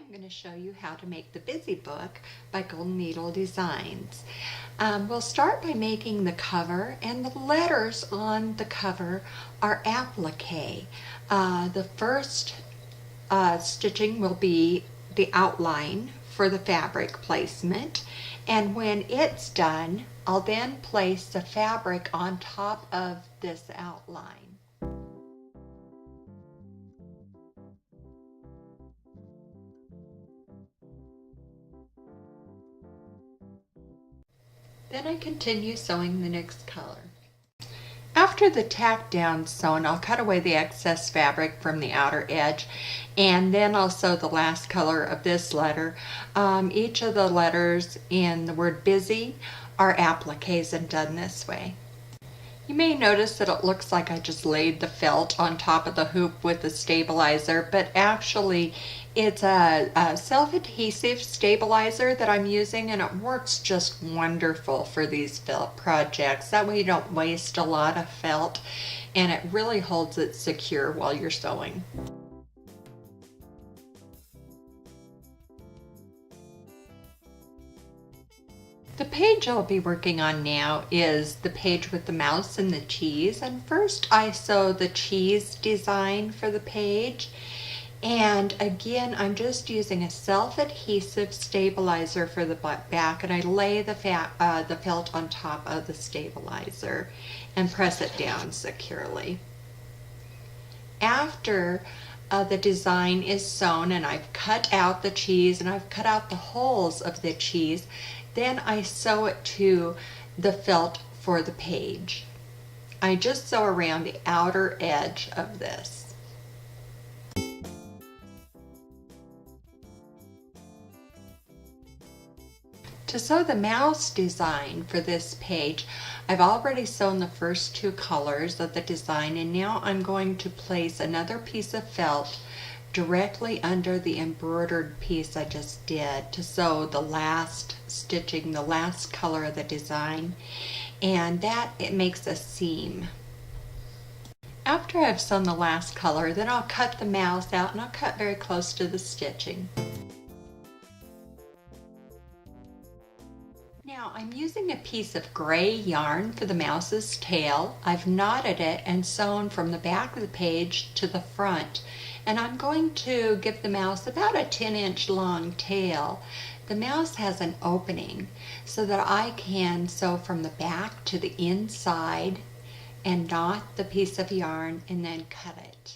I'm going to show you how to make the Busy Book by Golden Needle Designs. We'll start by making the cover, and the letters on the cover are applique. The first stitching will be the outline for the fabric placement, and when it's done, I'll then place the fabric on top of this outline. Then I continue sewing the next color. After the tack down sewn, I'll cut away the excess fabric from the outer edge, and then I'll sew the last color of this letter. Each of the letters in the word busy are appliques and done this way. You may notice that it looks like I just laid the felt on top of the hoop with the stabilizer, but actually it's a self-adhesive stabilizer that I'm using, and it works just wonderful for these felt projects. That way you don't waste a lot of felt, and it really holds it secure while you're sewing. The page I'll be working on now is the page with the mouse and the cheese, and first I sew the cheese design for the page, and again I'm just using a self-adhesive stabilizer for the back, and I lay the felt on top of the stabilizer and press it down securely. After the design is sewn and I've cut out the cheese and I've cut out the holes of the cheese, then I sew it to the felt for the page. I just sew around the outer edge of this. To sew the mouse design for this page, I've already sewn the first two colors of the design, and now I'm going to place another piece of felt directly under the embroidered piece I just did to sew the last stitching, the last color of the design, and that it makes a seam. After I've sewn the last color, then I'll cut the mouse out, and I'll cut very close to the stitching. Now I'm using a piece of gray yarn for the mouse's tail. I've knotted it and sewn from the back of the page to the front, and I'm going to give the mouse about a 10-inch long tail. The mouse has an opening so that I can sew from the back to the inside and knot the piece of yarn and then cut it.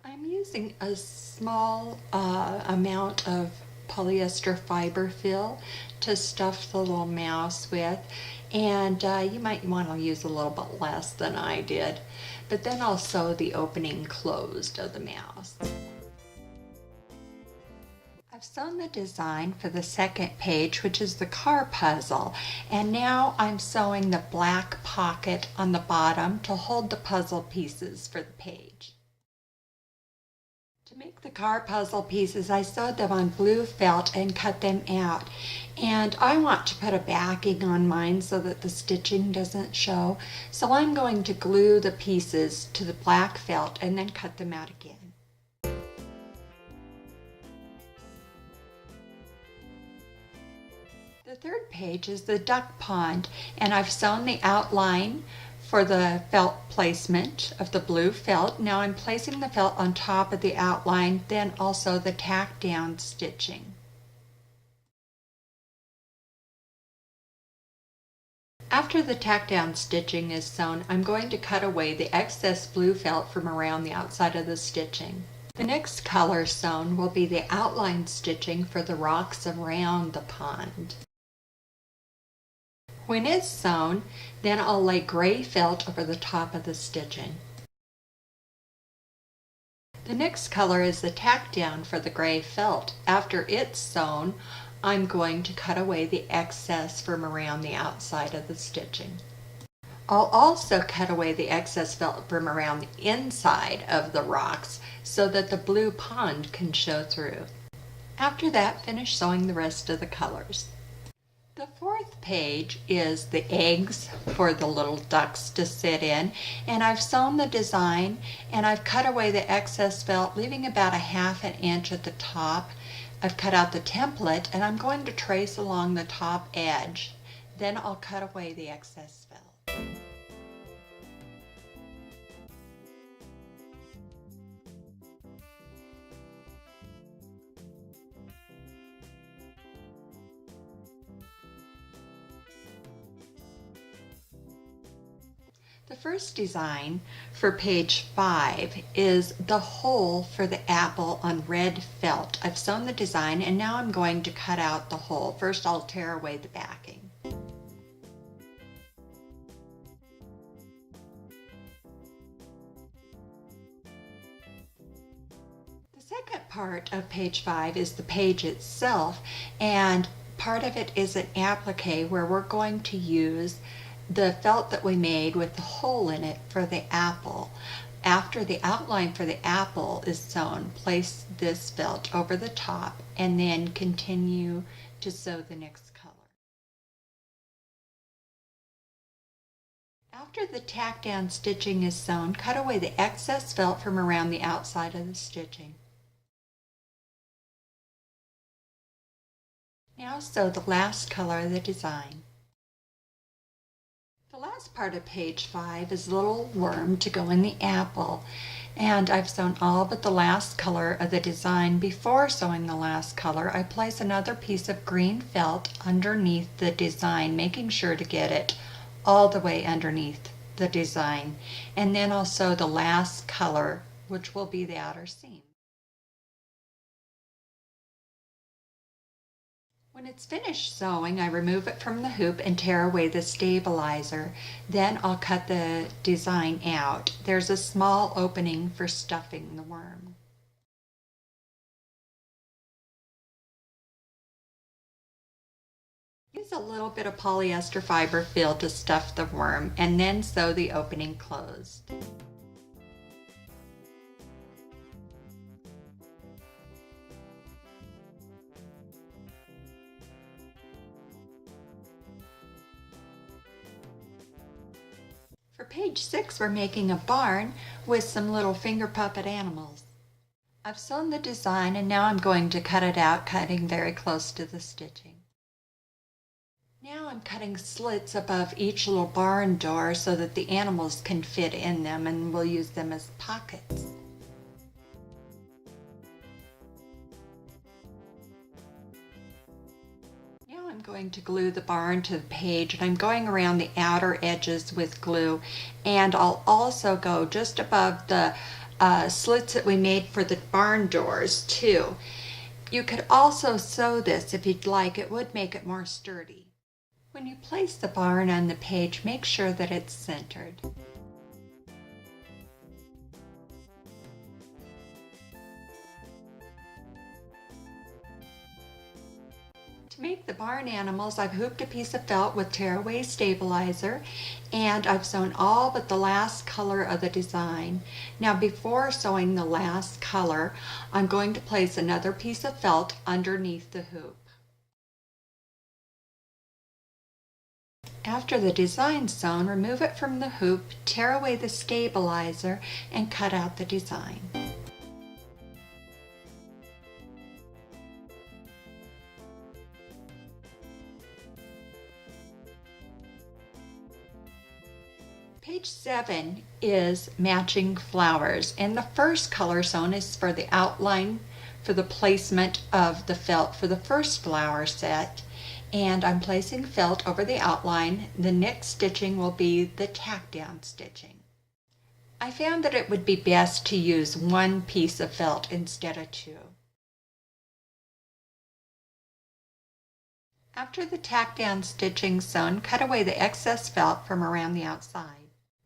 I'm using a small amount of polyester fiber fill to stuff the little mouse with, and you might want to use a little bit less than I did, but then I'll sew the opening closed of the mouse. I've sewn the design for the second page, which is the car puzzle, and now I'm sewing the black pocket on the bottom to hold the puzzle pieces for the page. To make the car puzzle pieces, I sewed them on blue felt and cut them out. And I want to put a backing on mine so that the stitching doesn't show. So I'm going to glue the pieces to the black felt and then cut them out again. The third page is the duck pond, and I've sewn the outline for the felt placement of the blue felt. Now I'm placing the felt on top of the outline, then also the tack down stitching. After the tack down stitching is sewn, I'm going to cut away the excess blue felt from around the outside of the stitching. The next color sewn will be the outline stitching for the rocks around the pond. When it's sewn, then I'll lay gray felt over the top of the stitching. The next color is the tack down for the gray felt. After it's sewn, I'm going to cut away the excess from around the outside of the stitching. I'll also cut away the excess felt from around the inside of the rocks so that the blue pond can show through. After that, finish sewing the rest of the colors. The fourth page is the eggs for the little ducks to sit in, and I've sewn the design and I've cut away the excess felt, leaving about 1/2 inch at the top. I've cut out the template and I'm going to trace along the top edge. Then I'll cut away the excess felt. The first design for page 5 is the hole for the apple on red felt. I've sewn the design and now I'm going to cut out the hole. First I'll tear away the backing. The second part of page 5 is the page itself, and part of it is an applique where we're going to use the felt that we made with the hole in it for the apple. After the outline for the apple is sewn, place this felt over the top and then continue to sew the next color. After the tack down stitching is sewn, cut away the excess felt from around the outside of the stitching. Now sew the last color of the design. The last part of page 5 is a little worm to go in the apple, and I've sewn all but the last color of the design. Before sewing the last color, I place another piece of green felt underneath the design, making sure to get it all the way underneath the design, and then I'll sew the last color, which will be the outer seam. When it's finished sewing, I remove it from the hoop and tear away the stabilizer. Then I'll cut the design out. There's a small opening for stuffing the worm. Use a little bit of polyester fiber fill to stuff the worm and then sew the opening closed. For page 6, we're making a barn with some little finger puppet animals. I've sewn the design and now I'm going to cut it out, cutting very close to the stitching. Now I'm cutting slits above each little barn door so that the animals can fit in them, and we'll use them as pockets. I'm going to glue the barn to the page, and I'm going around the outer edges with glue, and I'll also go just above the slits that we made for the barn doors too. You could also sew this if you'd like. It would make it more sturdy. When you place the barn on the page, make sure that it's centered. To make the barn animals, I've hooped a piece of felt with tearaway stabilizer, and I've sewn all but the last color of the design. Now before sewing the last color, I'm going to place another piece of felt underneath the hoop. After the design's sewn, remove it from the hoop, tear away the stabilizer, and cut out the design. Page 7 is matching flowers, and the first color sewn is for the outline for the placement of the felt for the first flower set, and I'm placing felt over the outline. The next stitching will be the tack down stitching. I found that it would be best to use one piece of felt instead of two. After the tack down stitching sewn, cut away the excess felt from around the outside.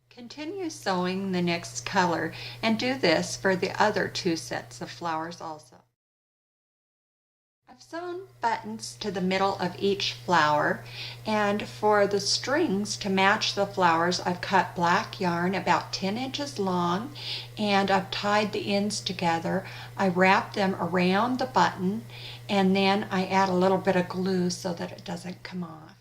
Continue sewing the next color, and do this for the other two sets of flowers also. I've sewn buttons to the middle of each flower, and for the strings to match the flowers I've cut black yarn about 10 inches long, and I've tied the ends together. I wrap them around the button, and then I add a little bit of glue so that it doesn't come off.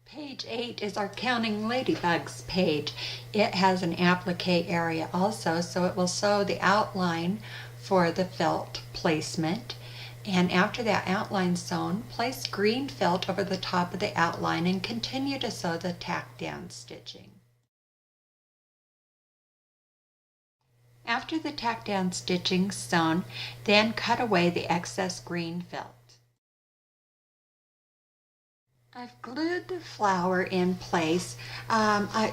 Page 8 is our Counting Ladybugs page. It has an applique area also, so it will sew the outline for the felt placement. And after that outline sewn, place green felt over the top of the outline and continue to sew the tack down stitching. After the tack down stitching sewn, then cut away the excess green felt. I've glued the flower in place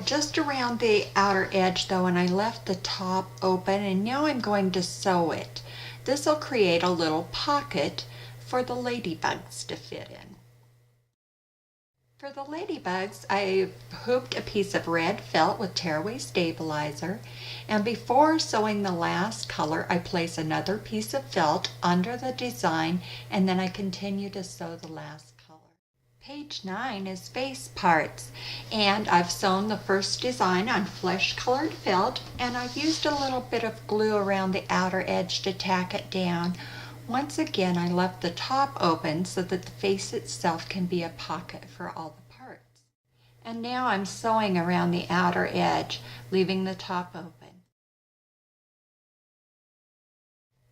just around the outer edge though, and I left the top open, and now I'm going to sew it. This will create a little pocket for the ladybugs to fit in. For the ladybugs, I hooped a piece of red felt with tearaway stabilizer, and before sewing the last color, I place another piece of felt under the design, and then I continue to sew the last color. Page 9 is face parts, and I've sewn the first design on flesh colored felt, and I've used a little bit of glue around the outer edge to tack it down. Once again, I left the top open so that the face itself can be a pocket for all the parts. And now I'm sewing around the outer edge, leaving the top open.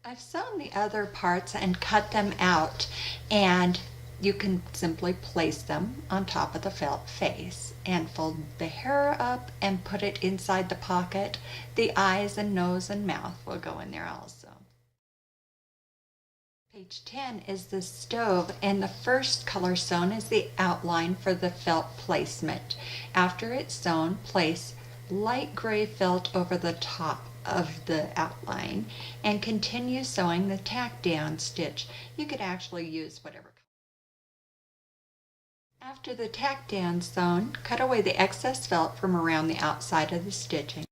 I've sewn the other parts and cut them out, and you can simply place them on top of the felt face and fold the hair up and put it inside the pocket. The eyes and nose and mouth will go in there also. Page 10 is the stove, and the first color sewn is the outline for the felt placement. After it's sewn, place light gray felt over the top of the outline and continue sewing the tack down stitch. You could actually use whatever color. After the tack down sewn, cut away the excess felt from around the outside of the stitching.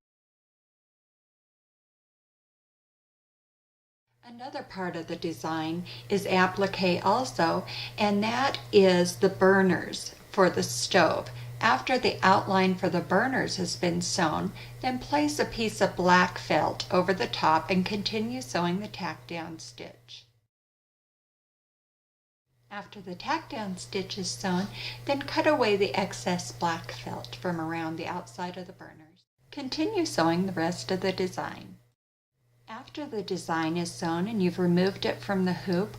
Another part of the design is applique also, and that is the burners for the stove. After the outline for the burners has been sewn, then place a piece of black felt over the top and continue sewing the tack down stitch. After the tack down stitch is sewn, then cut away the excess black felt from around the outside of the burners. Continue sewing the rest of the design. After the design is sewn and you've removed it from the hoop,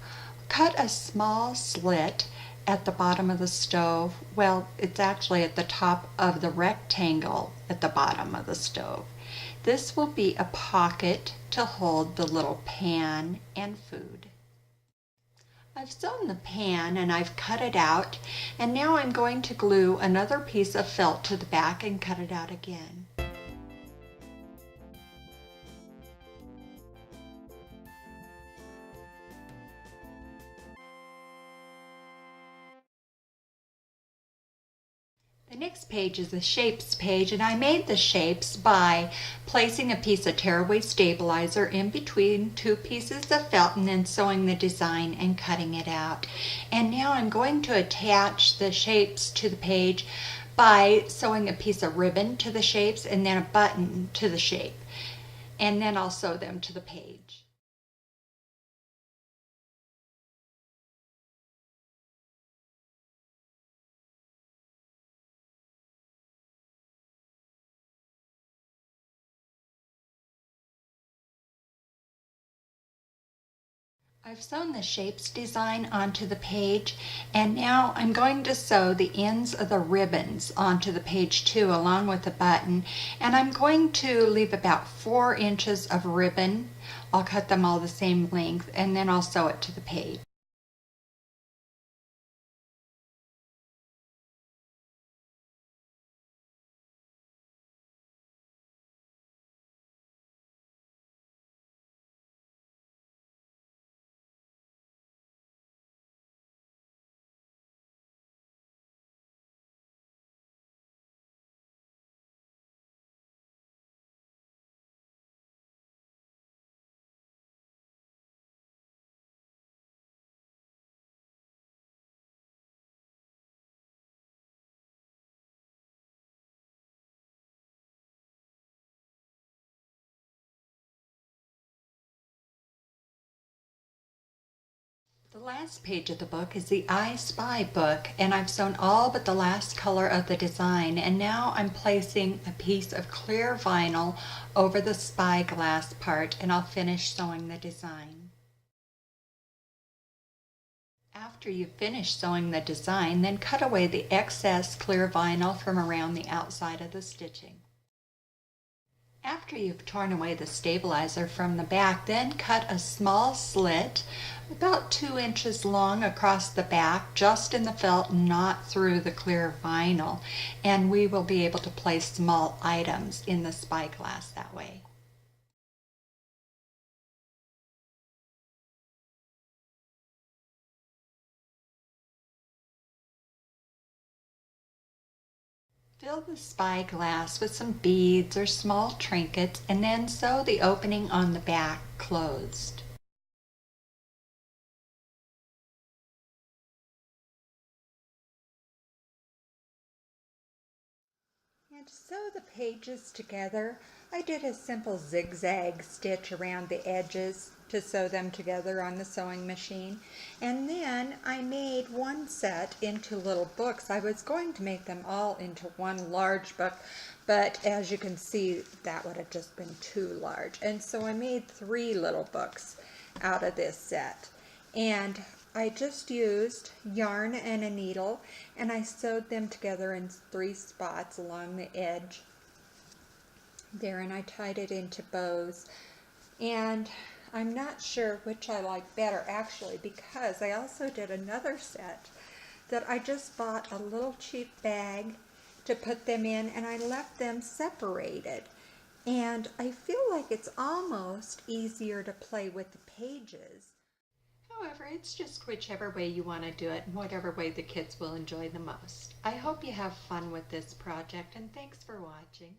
cut a small slit at the bottom of the stove. Well, it's actually at the top of the rectangle at the bottom of the stove. This will be a pocket to hold the little pan and food. I've sewn the pan and I've cut it out, and now I'm going to glue another piece of felt to the back and cut it out again. The next page is the shapes page, and I made the shapes by placing a piece of tearaway stabilizer in between two pieces of felt and then sewing the design and cutting it out. And now I'm going to attach the shapes to the page by sewing a piece of ribbon to the shapes and then a button to the shape. And then I'll sew them to the page. I've sewn the shapes design onto the page, and now I'm going to sew the ends of the ribbons onto the page too, along with the button, and I'm going to leave about 4 inches of ribbon. I'll cut them all the same length, and then I'll sew it to the page. The last page of the book is the I Spy book, and I've sewn all but the last color of the design, and now I'm placing a piece of clear vinyl over the spyglass part, and I'll finish sewing the design. After you've finished sewing the design, then cut away the excess clear vinyl from around the outside of the stitching. After you've torn away the stabilizer from the back, then cut a small slit about 2 inches long across the back, just in the felt, not through the clear vinyl, and we will be able to place small items in the spyglass that way. Fill the spyglass with some beads or small trinkets, and then sew the opening on the back closed. And to sew the pages together, I did a simple zigzag stitch around the edges to sew them together on the sewing machine. And then I made one set into little books. I was going to make them all into one large book, but as you can see, that would have just been too large. And so I made 3 little books out of this set. And I just used yarn and a needle, and I sewed them together in 3 spots along the edge there, and I tied it into bows. And I'm not sure which I like better, actually, because I also did another set that I just bought a little cheap bag to put them in, and I left them separated. And I feel like it's almost easier to play with the pages. However, it's just whichever way you want to do it and whatever way the kids will enjoy the most. I hope you have fun with this project, and thanks for watching.